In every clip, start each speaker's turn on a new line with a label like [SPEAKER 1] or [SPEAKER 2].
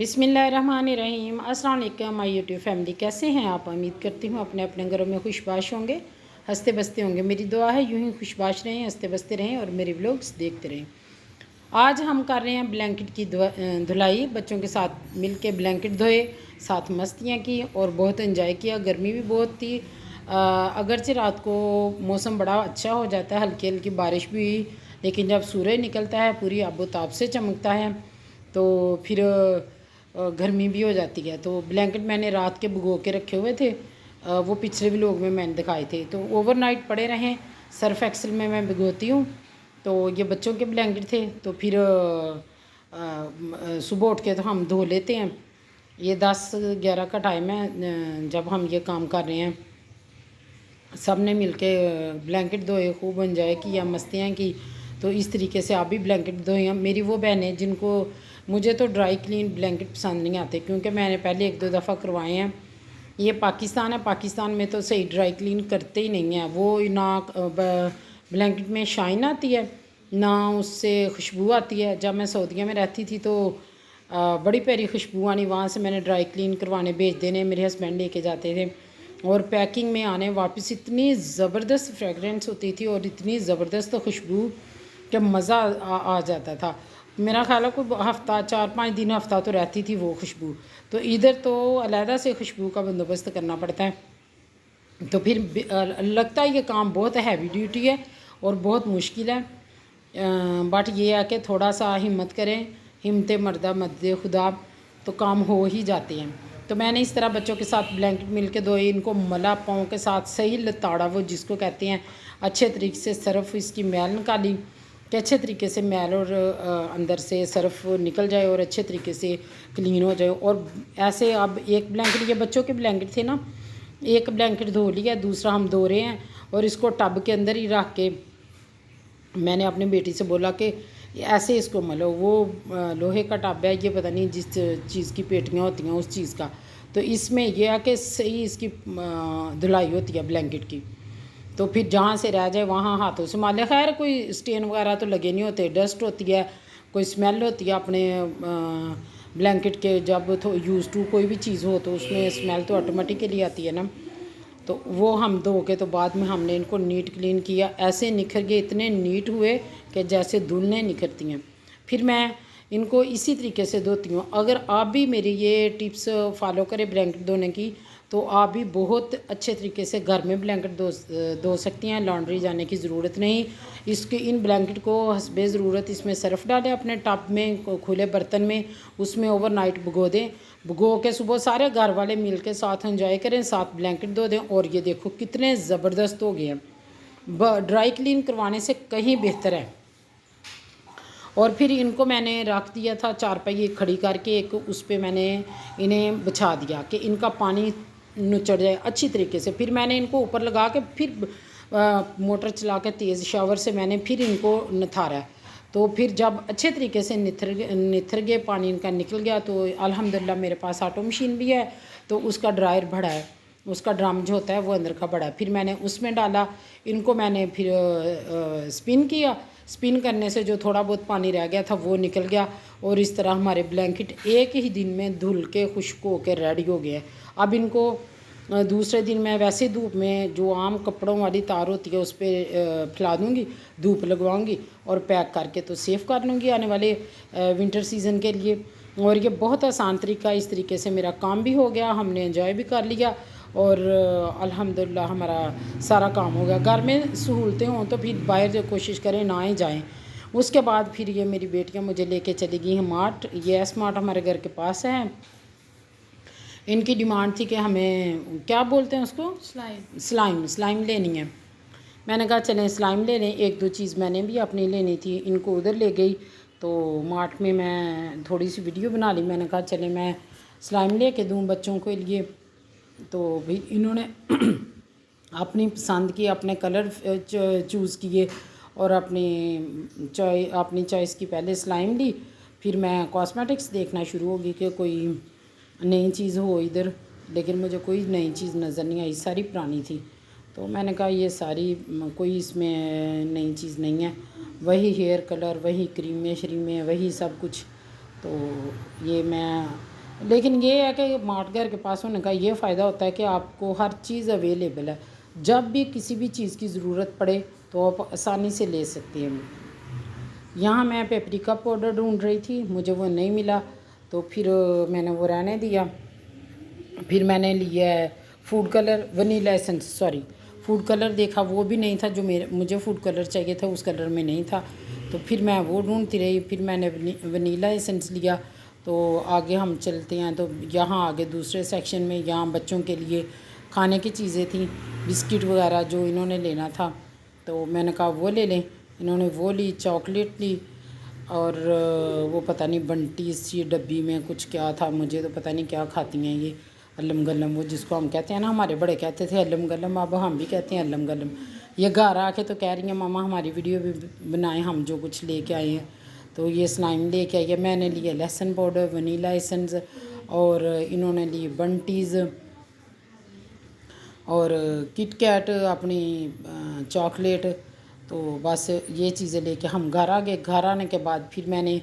[SPEAKER 1] बिस्मिल्लाहिर्रहमानिर्रहीम। अस्सलाम वालेकुम माय यूट्यूब फैमिली, कैसे हैं आप? उम्मीद करती हूँ अपने अपने घरों में खुशबाश होंगे, हंसते बसते होंगे। मेरी दुआ है यूँ ही खुशबाश रहें, हंसते बसते रहें और मेरे व्लॉग्स देखते रहें। आज हम कर रहे हैं ब्लैंकेट की धुलाई। बच्चों के साथ मिल के ब्लैंकेट धोए, साथ मस्तियाँ की और बहुत इंजॉय किया। गर्मी भी बहुत थी, अगरचे रात को मौसम बड़ा अच्छा हो जाता है, हल्की हल्की बारिश भी हुई, लेकिन जब सूरज निकलता है पूरी आबोताब से चमकता है तो फिर गर्मी भी हो जाती है। तो ब्लैंकेट मैंने रात के भिगो के रखे हुए थे, वो पिछले व्लॉग में मैंने दिखाए थे। तो ओवरनाइट पड़े रहें, सर्फ एक्सल में मैं भिगोती हूँ। तो ये बच्चों के ब्लैंकेट थे, तो फिर सुबह उठ के तो हम धो लेते हैं। ये 10-11 का टाइम है जब हम ये काम कर रहे हैं। सब ने मिल के ब्लैंकेट धोए, खूब इंजॉय किया, मस्तियाँ की। तो इस तरीके से आप भी ब्लैंकेट धोए। मेरी वो बहनें जिनको, मुझे तो ड्राई क्लीन ब्लैंकेट पसंद नहीं आते क्योंकि मैंने पहले 1-2 दफ़ा करवाए हैं। ये पाकिस्तान है, पाकिस्तान में तो सही ड्राई क्लीन करते ही नहीं हैं। वो ना ब्लैंकेट में शाइन आती है, ना उससे खुशबू आती है। जब मैं सऊदीया में रहती थी तो बड़ी प्यारी खुशबू आनी। वहाँ से मैंने ड्राई क्लीन करवाने भेज देने, मेरे हस्बैंड लेके जाते थे। और पैकिंग में आने वापस इतनी ज़बरदस्त फ्रेगरेंस होती थी और इतनी ज़बरदस्त खुशबू कि मज़ा आ जाता था। मेरा ख्याल है कोई हफ़्ता, 4-5 दिन, हफ़्ता तो रहती थी वो खुशबू। तो इधर तो अलहदा से खुशबू का बंदोबस्त करना पड़ता है। तो फिर लगता है ये काम बहुत हैवी ड्यूटी है और बहुत मुश्किल है, बट ये है कि थोड़ा सा हिम्मत करें, हिम्मत मर्दा मद्दे खुदा, तो काम हो ही जाते हैं। तो मैंने इस तरह बच्चों के साथ ब्लैंकेट मिल के धोए, इनको मला पाँव के साथ सही लताड़ा, वो जिसको कहते हैं, अच्छे तरीके से सर्फ इसकी मैल निकाली कि अच्छे तरीके से मैल और अंदर से सर्फ निकल जाए और अच्छे तरीके से क्लीन हो जाए। और ऐसे अब एक ब्लैंकेट, ये बच्चों के ब्लैंकेट थे ना, एक ब्लैंकेट धो लिया, दूसरा हम धो रहे हैं। और इसको टब के अंदर ही रख के मैंने अपनी बेटी से बोला कि ऐसे इसको मलो। वो लोहे का टब है, ये पता नहीं जिस चीज़ की पेटियाँ होती हैं उस चीज़ का। तो इसमें यह है कि सही इसकी धुलाई होती है ब्लैंकेट की। तो फिर जहाँ से रह जाए वहाँ हाथों से माले। खैर कोई स्टेन वगैरह तो लगे नहीं होते, डस्ट होती है, कोई स्मेल होती है अपने ब्लैंकेट के। जब तो यूज़ टू कोई भी चीज़ हो तो उसमें स्मेल तो ऑटोमेटिकली आती है ना। तो वो हम धो के तो बाद में हमने इनको नीट क्लीन किया। ऐसे निखर गए, इतने नीट हुए कि जैसे दुल्हनें निखरती हैं। फिर मैं इनको इसी तरीके से धोती हूँ। अगर आप भी मेरी ये टिप्स फॉलो करें ब्लैंकेट धोने की, तो आप भी बहुत अच्छे तरीके से घर में ब्लैंकेट धो सकती हैं। लॉन्ड्री जाने की ज़रूरत नहीं। इसके इन ब्लैंकेट को हस्बे ज़रूरत इसमें सर्फ़ डालें अपने टब में, खुले बर्तन में, उसमें ओवरनाइट भिगो दें। भिगो के सुबह सारे घर वाले मिल के साथ एंजॉय करें, साथ ब्लैंकेट धो दें। और ये देखो कितने ज़बरदस्त हो गए हैं, ड्राई क्लीन करवाने से कहीं बेहतर है। और फिर इनको मैंने रख दिया था चारपाई खड़ी करके, एक उस पर मैंने इन्हें बिछा दिया कि इनका पानी नुचड़ जाए अच्छी तरीके से। फिर मैंने इनको ऊपर लगा के फिर मोटर चला के तेज़ शावर से मैंने फिर इनको नथारा। तो फिर जब अच्छे तरीके से निथर गए, पानी इनका निकल गया, तो अल्हम्दुलिल्लाह मेरे पास ऑटो मशीन भी है, तो उसका ड्रायर बड़ा है, उसका ड्रम जो होता है वो अंदर का बड़ा है। फिर मैंने उसमें डाला, इनको मैंने फिर स्पिन किया। स्पिन करने से जो थोड़ा बहुत पानी रह गया था वो निकल गया। और इस तरह हमारे ब्लैंकेट एक ही दिन में धुल के खुश्क हो के रेडी हो गया। अब इनको दूसरे दिन मैं वैसे धूप में जो आम कपड़ों वाली तार होती है उस पर फैला दूँगी, धूप लगवाऊँगी और पैक करके तो सेफ़ कर लूँगी आने वाले विंटर सीज़न के लिए। और ये बहुत आसान तरीका, इस तरीके से मेरा काम भी हो गया, हमने एंजॉय भी कर लिया और अल्हम्दुलिल्लाह हमारा सारा काम हो गया। घर में सहूलतें हों तो फिर बाहर कोशिश करें ना ही जाएं। उसके बाद फिर ये मेरी बेटियां मुझे लेके चली गई हैं मार्ट। ये एस मार्ट हमारे घर के पास है। इनकी डिमांड थी कि हमें क्या बोलते हैं उसको, स्लाइम लेनी है। मैंने कहा चलें स्लाइम ले लें। 1-2 चीज़ मैंने भी अपनी लेनी थी, इनको उधर ले गई। तो मार्ट में मैं थोड़ी सी वीडियो बना ली। मैंने कहा चले मैं स्लाइम ले के दूँ बच्चों के लिए। तो भी इन्होंने अपनी पसंद की, अपने कलर चूज़ किए और अपनी चॉइस की पहले स्लाइम ली। फिर मैं कॉस्मेटिक्स देखना शुरू हो गई कि कोई नई चीज़ हो इधर, लेकिन मुझे कोई नई चीज़ नज़र नहीं आई, सारी पुरानी थी। तो मैंने कहा ये सारी कोई इसमें नई चीज़ नहीं है, वही हेयर कलर, वही क्रीमें शरीमें, वही सब कुछ। तो ये मैं लेकिन ये है कि मार्ट घर के पास होने का ये फ़ायदा होता है कि आपको हर चीज़ अवेलेबल है। जब भी किसी भी चीज़ की ज़रूरत पड़े तो आप आसानी से ले सकते हैं। यहाँ मैं पेपरिका पाउडर ढूंढ रही थी, मुझे वो नहीं मिला, तो फिर मैंने वो रहने दिया। फिर मैंने लिया है food colour, vanilla essence, sorry food colour देखा, वो भी नहीं था जो मुझे फूड कलर चाहिए था, उस कलर में नहीं था। तो फिर मैं वो ढूंढती रही। फिर मैंने वनीला एसेंस लिया। तो आगे हम चलते हैं, तो यहाँ आगे दूसरे सेक्शन में यहाँ बच्चों के लिए खाने की चीज़ें थी, बिस्किट वगैरह जो इन्होंने लेना था। तो मैंने कहा वो ले लें। इन्होंने वो ली, चॉकलेट ली, और वो पता नहीं बंटी सी डब्बी में कुछ क्या था, मुझे तो पता नहीं क्या खाती हैं ये, अल्लम गलम, वो जिसको हम कहते हैं ना, हमारे बड़े कहते थे अल्लम गलम, अब हम भी कहते हैं अल्लम गलम। ये घर आके तो कह रही हैं मामा हमारी वीडियो भी बनाएं, हम जो कुछ लेके आए हैं। तो ये स्लाइम लेके आई है। मैंने लिए लहसुन पाउडर, वनीला एसेंस, और इन्होंने ली बंटीज़ और किट कैट अपनी चॉकलेट। तो बस ये चीज़ें लेके हम घर आ गए। घर आने के बाद फिर मैंने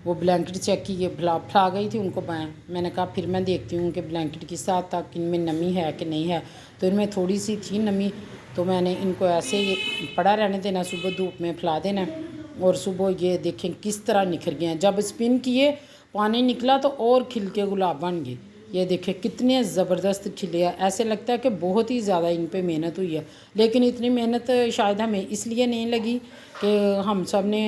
[SPEAKER 1] वो ब्लैंकेट चेक की, ये फला गई थी उनको मैंने कहा फिर मैं देखती हूँ कि ब्लैंकेट के साथ तक इनमें नमी है कि नहीं है। तो इनमें थोड़ी सी थी नमी, तो मैंने इनको ऐसे ही पड़ा रहने देना, सुबह धूप में फैला देना। और सुबह ये देखें किस तरह निखर गए हैं। जब स्पिन किए पानी निकला तो और खिल के गुलाब बन गए। ये देखें कितने ज़बरदस्त खिले हैं। ऐसे लगता है कि बहुत ही ज़्यादा इन पे मेहनत हुई है, लेकिन इतनी मेहनत शायद हमें इसलिए नहीं लगी कि हम सब ने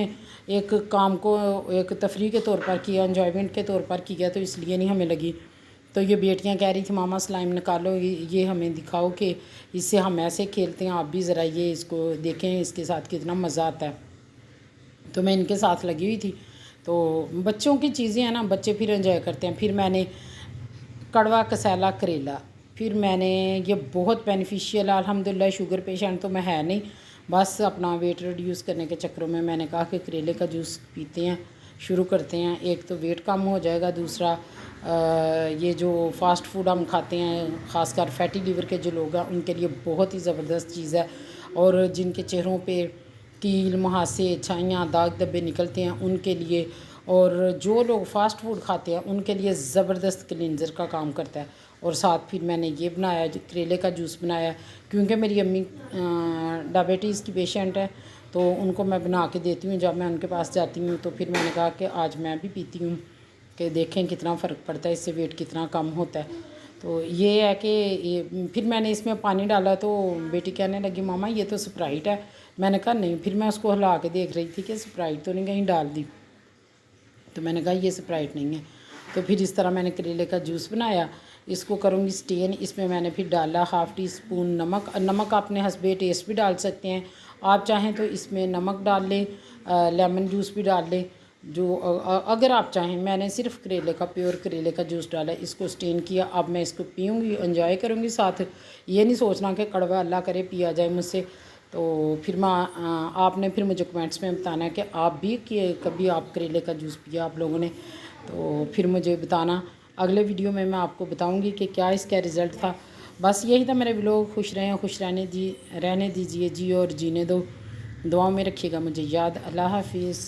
[SPEAKER 1] एक काम को एक तफरीह के तौर पर किया, एंजॉयमेंट के तौर पर किया, तो इसलिए नहीं हमें लगी। तो ये बेटियां कह रही थी मामा स्लाइम निकालो, ये हमें दिखाओ कि इससे हम ऐसे खेलते हैं, आप भी ज़रा ये इसको देखें, इसके साथ कितना मज़ा आता है। तो मैं इनके साथ लगी हुई थी। तो बच्चों की चीज़ें हैं ना, बच्चे फिर एंजॉय करते हैं। फिर मैंने कड़वा कसेला करेला, फिर मैंने ये बहुत बेनिफिशियल है अल्हम्दुलिल्लाह। शुगर पेशेंट तो मैं है नहीं, बस अपना वेट रिड्यूस करने के चक्करों में मैंने कहा कि करेले का जूस पीते हैं, शुरू करते हैं। एक तो वेट कम हो जाएगा, दूसरा ये जो फास्ट फूड हम खाते हैं ख़ासकर फैटी लीवर के जो लोग हैं उनके लिए बहुत ही ज़बरदस्त चीज़ है। और जिनके चेहरों पे कील, मुहासे, छाइयाँ, दाग धब्बे निकलते हैं उनके लिए, और जो लोग फ़ास्ट फूड खाते हैं उनके लिए ज़बरदस्त क्लींजर का काम करता है। और साथ फिर मैंने ये बनाया, जो करेले का जूस बनाया, क्योंकि मेरी अम्मी डायबिटीज़ की पेशेंट है, तो उनको मैं बना के देती हूँ जब मैं उनके पास जाती हूँ। तो फिर मैंने कहा कि आज मैं भी पीती हूँ कि देखें कितना फ़र्क पड़ता है, इससे वेट कितना कम होता है। तो ये है कि ये फिर मैंने इसमें पानी डाला, तो बेटी कहने लगी मामा ये तो स्प्राइट है। मैंने कहा नहीं, फिर मैं उसको हिला के देख रही थी कि स्प्राइट तो नहीं कहीं डाल दी, तो मैंने कहा ये स्प्राइट नहीं है। तो फिर इस तरह मैंने करेले का जूस बनाया, इसको करूँगी स्टेन। इसमें मैंने फिर डाला हाफ़ टी स्पून नमक, नमक अपने हस्बे टेस्ट भी डाल सकते हैं, आप चाहें तो इसमें नमक डाल लें, लेमन जूस भी डाल लें जो अगर आप चाहें। मैंने सिर्फ करेले का, प्योर करेले का जूस डाला, इसको स्टेन किया। अब मैं इसको पीऊँगी, एंजॉय करूँगी साथ। ये नहीं सोचना कि कड़वा अल्लाह करे पिया जाए मुझसे। तो फिर मैं आपने फिर मुझे कमेंट्स में बताना है कि आप भी कि कभी आप करेले का जूस पिया आप लोगों ने, तो फिर मुझे बताना। अगले वीडियो में मैं आपको बताऊंगी कि क्या इसका रिज़ल्ट था। बस यही था मेरे व्लॉग। खुश रहें, खुश रहने दीजिए जी, और जीने दो। दुआओं में रखिएगा मुझे याद। अल्लाह हाफिज़।